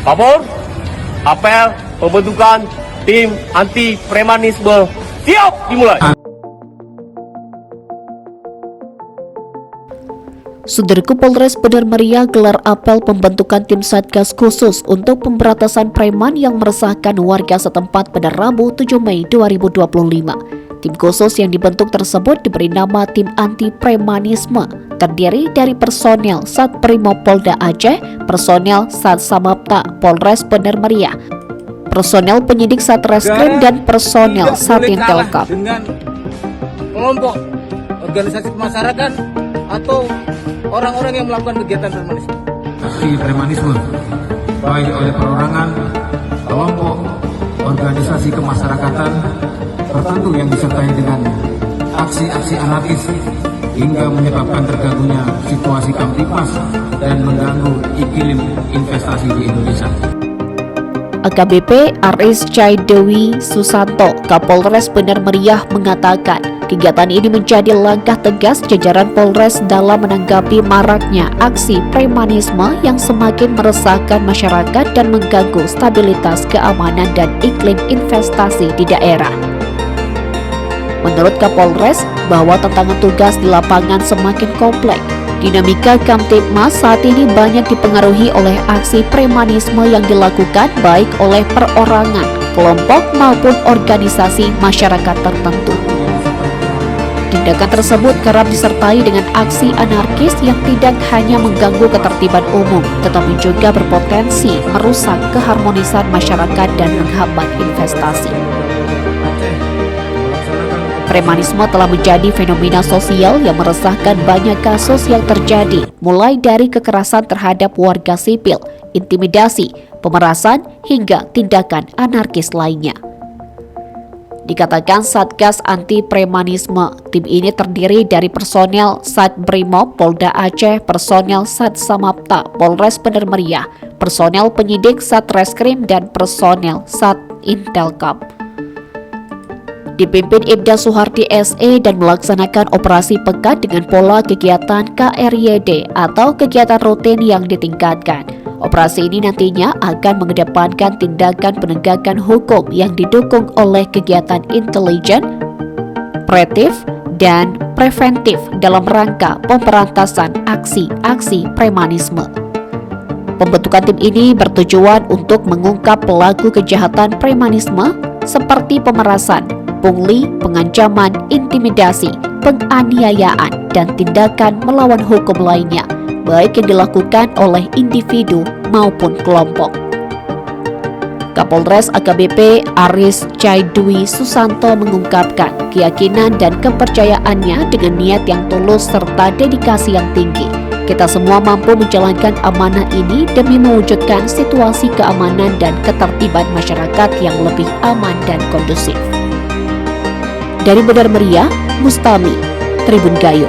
Kapol, apel pembentukan tim anti premanisme siap dimulai. Saudaraku, Polres Bener Meriah gelar apel pembentukan tim Satgas khusus untuk pemberantasan preman yang meresahkan warga setempat pada Rabu 7 Mei 2025. Tim khusus yang dibentuk tersebut diberi nama Tim Anti Premanisme, terdiri dari personel Sat Brimob Polda Aceh, personel Sat Samapta Polres Bener Meriah, personel penyidik Satreskrim dan personel Satintelkam. Dengan kelompok organisasi masyarakat atau orang-orang yang melakukan kegiatan premanisme. Aksi premanisme baik oleh perorangan, kelompok, organisasi kemasyarakatan tertentu yang disertai dengan aksi-aksi anarkis hingga menyebabkan terganggunya situasi kamtipas dan mengganggu iklim investasi di Indonesia. AKBP Aris Caidewi Susanto, Kapolres Bener Meriah mengatakan, kegiatan ini menjadi langkah tegas jajaran Polres dalam menanggapi maraknya aksi premanisme yang semakin meresahkan masyarakat dan mengganggu stabilitas keamanan dan iklim investasi di daerah. Menurut Kapolres, bahwa tantangan tugas di lapangan semakin kompleks. Dinamika Kamtibmas saat ini banyak dipengaruhi oleh aksi premanisme yang dilakukan baik oleh perorangan, kelompok maupun organisasi masyarakat tertentu. Tindakan tersebut kerap disertai dengan aksi anarkis yang tidak hanya mengganggu ketertiban umum, tetapi juga berpotensi merusak keharmonisan masyarakat dan menghambat investasi. Premanisme telah menjadi fenomena sosial yang meresahkan banyak kasus yang terjadi, mulai dari kekerasan terhadap warga sipil, intimidasi, pemerasan, hingga tindakan anarkis lainnya. Dikatakan Satgas Anti Premanisme, tim ini terdiri dari personel Sat Brimob Polda Aceh, personel Sat Samapta Polres Bener Meriah, personel penyidik Satreskrim, dan personel Sat Intelkam. Dipimpin Ibda Suharti SE dan melaksanakan operasi pekat dengan pola kegiatan KRYD atau kegiatan rutin yang ditingkatkan. Operasi ini nantinya akan mengedepankan tindakan penegakan hukum yang didukung oleh kegiatan intelijen, preventif, dan preventif dalam rangka pemberantasan aksi-aksi premanisme. Pembentukan tim ini bertujuan untuk mengungkap pelaku kejahatan premanisme seperti pemerasan, pungli, pengancaman, intimidasi, penganiayaan, dan tindakan melawan hukum lainnya, baik yang dilakukan oleh individu maupun kelompok. Kapolres AKBP Aris Caidewi Susanto mengungkapkan keyakinan dan kepercayaannya dengan niat yang tulus serta dedikasi yang tinggi. Kita semua mampu menjalankan amanah ini demi mewujudkan situasi keamanan dan ketertiban masyarakat yang lebih aman dan kondusif. Dari Bener Meriah, Mustami, Tribun Gayo.